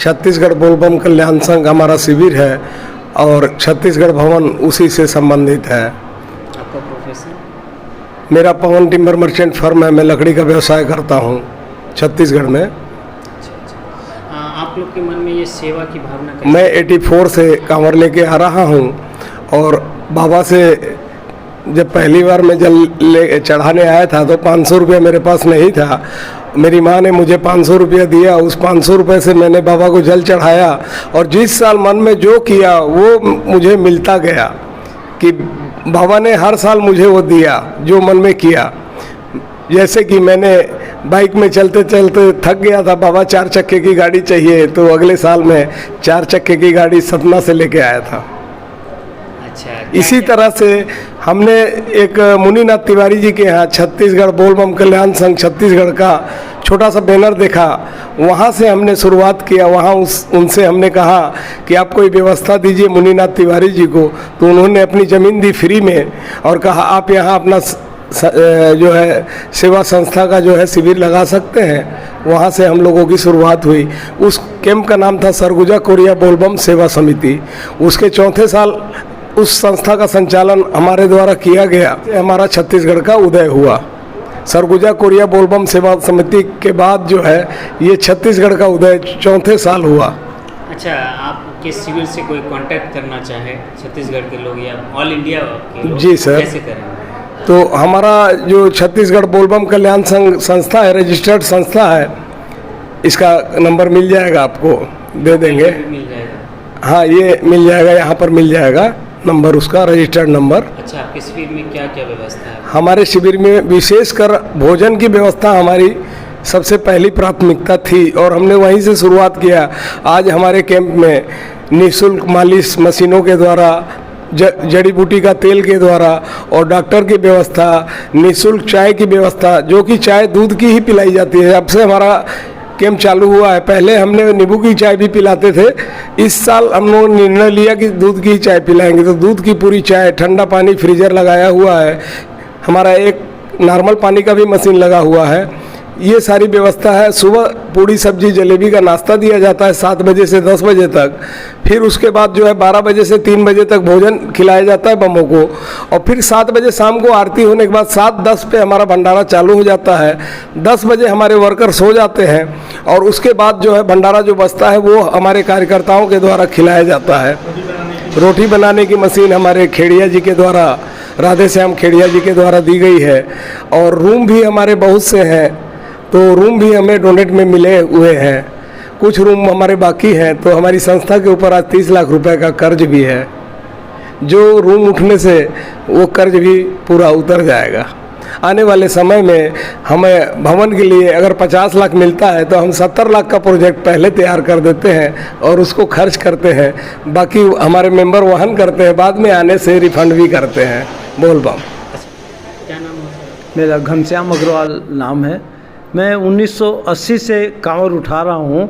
छत्तीसगढ़ बोलबम कल्याण संघ हमारा शिविर है और छत्तीसगढ़ भवन उसी से संबंधित है। आपका प्रोफेशन? मेरा पवन टिम्बर मर्चेंट फर्म है, मैं लकड़ी का व्यवसाय करता हूँ छत्तीसगढ़ में। अच्छा। आप लोग के मन में ये सेवा की भावना कैसे? मैं 84 से कांवर लेके आ रहा हूँ और बाबा से जब पहली बार मैं जल ले चढ़ाने आया था तो 500 रुपया मेरे पास नहीं था। मेरी माँ ने मुझे 500 रुपया दिया, उस 500 रुपये से मैंने बाबा को जल चढ़ाया और जिस साल मन में जो किया वो मुझे मिलता गया कि बाबा ने हर साल मुझे वो दिया जो मन में किया। जैसे कि मैंने बाइक में चलते चलते थक गया था, बाबा 4 चक्के की गाड़ी चाहिए, तो अगले साल मैं 4 चक्के की गाड़ी सतना से लेके आया था। अच्छा। इसी तरह से हमने एक मुनीनाथ तिवारी जी के यहाँ छत्तीसगढ़ बोलबम कल्याण संघ छत्तीसगढ़ का छोटा सा बैनर देखा, वहाँ से हमने शुरुआत किया। वहाँ उनसे हमने कहा कि आप कोई व्यवस्था दीजिए मुनीनाथ तिवारी जी को, तो उन्होंने अपनी ज़मीन दी फ्री में और कहा आप यहाँ अपना जो है सेवा संस्था का जो है शिविर लगा सकते हैं। वहाँ से हम लोगों की शुरुआत हुई। उस कैंप का नाम था सरगुजा कोरिया बोलबम सेवा समिति। उसके चौथे साल उस संस्था का संचालन हमारे द्वारा किया गया। हमारा छत्तीसगढ़ का उदय हुआ। सरगुजा कोरिया बोलबम सेवा समिति के बाद जो है ये छत्तीसगढ़ का उदय चौथे साल हुआ। अच्छा, आपके शिविर से कोई कांटेक्ट करना चाहे छत्तीसगढ़ के लोग या ऑल इंडिया के लोग, जी सर, कैसे करेंगे? तो हमारा जो छत्तीसगढ़ बोलबम कल्याण संघ संस्था है, रजिस्टर्ड संस्था है, इसका नंबर मिल जाएगा, आपको दे देंगे। मिल जाएगा? हाँ, ये मिल जाएगा, यहाँ पर मिल जाएगा नंबर, उसका रजिस्टर्ड नंबर। अच्छा, आपके शिविर में क्या क्या व्यवस्था है? हमारे शिविर में विशेषकर भोजन की व्यवस्था हमारी सबसे पहली प्राथमिकता थी और हमने वहीं से शुरुआत किया। आज हमारे कैंप में निःशुल्क मालिश मशीनों के द्वारा, जड़ी बूटी का तेल के द्वारा और डॉक्टर की व्यवस्था, निःशुल्क चाय की व्यवस्था, जो कि चाय दूध की ही पिलाई जाती है। अब से हमारा कैंप चालू हुआ है, पहले हमने नींबू की चाय भी पिलाते थे। इस साल हम लोगों ने निर्णय लिया कि दूध की चाय पिलाएंगे, तो दूध की पूरी चाय, ठंडा पानी फ्रीजर लगाया हुआ है। हमारा एक नॉर्मल पानी का भी मशीन लगा हुआ है। ये सारी व्यवस्था है। सुबह पूड़ी सब्जी जलेबी का नाश्ता दिया जाता है 7 बजे से 10 बजे तक। फिर उसके बाद जो है 12 बजे से 3 बजे तक भोजन खिलाया जाता है बमों को और फिर 7 बजे शाम को आरती होने के बाद 7:10 पे हमारा भंडारा चालू हो जाता है। 10 बजे हमारे वर्कर सो जाते हैं और उसके बाद जो है भंडारा जो बचता है वो हमारे कार्यकर्ताओं के द्वारा खिलाया जाता है। रोटी बनाने की मशीन हमारे खेड़िया जी के द्वारा, राधे श्याम खेड़िया जी के द्वारा दी गई है और रूम भी हमारे बहुत से हैं, तो रूम भी हमें डोनेट में मिले हुए हैं। कुछ रूम हमारे बाकी हैं, तो हमारी संस्था के ऊपर आज 30 लाख रुपए का कर्ज भी है, जो रूम उठने से वो कर्ज भी पूरा उतर जाएगा। आने वाले समय में हमें भवन के लिए अगर 50 लाख मिलता है तो हम 70 लाख का प्रोजेक्ट पहले तैयार कर देते हैं और उसको खर्च करते हैं। बाकी हमारे मेंबर वहन करते हैं, बाद में आने से रिफंड भी करते हैं। बोलबम। क्या नाम है? मेरा घनश्याम अग्रवाल नाम है। मैं 1980 से कांवर उठा रहा हूँ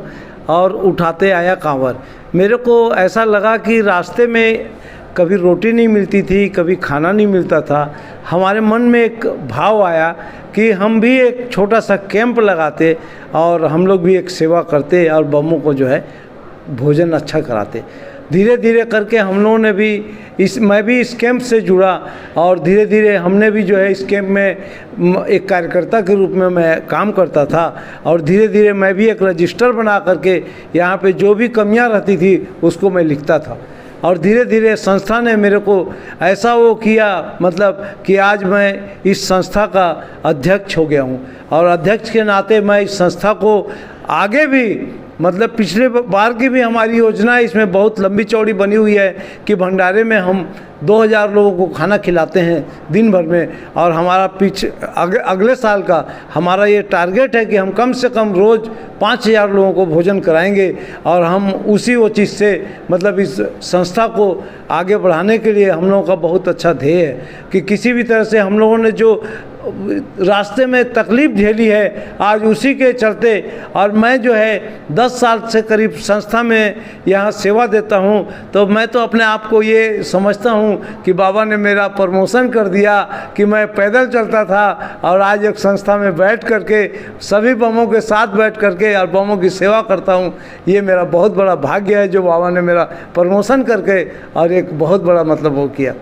और उठाते आया कांवर। मेरे को ऐसा लगा कि रास्ते में कभी रोटी नहीं मिलती थी, कभी खाना नहीं मिलता था। हमारे मन में एक भाव आया कि हम भी एक छोटा सा कैंप लगाते और हम लोग भी एक सेवा करते और बमों को जो है भोजन अच्छा कराते। धीरे धीरे करके हम लोगों ने भी मैं भी इस कैंप से जुड़ा और धीरे धीरे हमने भी जो है इस कैंप में एक कार्यकर्ता के रूप में मैं काम करता था और धीरे धीरे मैं भी एक रजिस्टर बना करके यहाँ पे जो भी कमियाँ रहती थी उसको मैं लिखता था और धीरे धीरे संस्था ने मेरे को ऐसा वो किया, मतलब कि आज मैं इस संस्था का अध्यक्ष हो गया हूँ और अध्यक्ष के नाते मैं इस संस्था को आगे भी, मतलब पिछले बार की भी हमारी योजना इसमें बहुत लंबी चौड़ी बनी हुई है कि भंडारे में हम 2000 लोगों को खाना खिलाते हैं दिन भर में और हमारा अगले साल का हमारा ये टारगेट है कि हम कम से कम रोज़ 5000 लोगों को भोजन कराएंगे और हम उसी वो चीज़ से, मतलब इस संस्था को आगे बढ़ाने के लिए हम लोगों का बहुत अच्छा ध्येय है कि किसी भी तरह से हम लोगों ने जो रास्ते में तकलीफ़ झेली है, आज उसी के चलते। और मैं जो है 10 साल से करीब संस्था में यहाँ सेवा देता हूँ, तो मैं तो अपने आप को ये समझता हूँ कि बाबा ने मेरा प्रमोशन कर दिया कि मैं पैदल चलता था और आज एक संस्था में बैठ करके सभी बमों के साथ बैठ करके और बमों की सेवा करता हूँ। ये मेरा बहुत बड़ा भाग्य है जो बाबा ने मेरा प्रमोशन करके और एक बहुत बड़ा मतलब वो किया।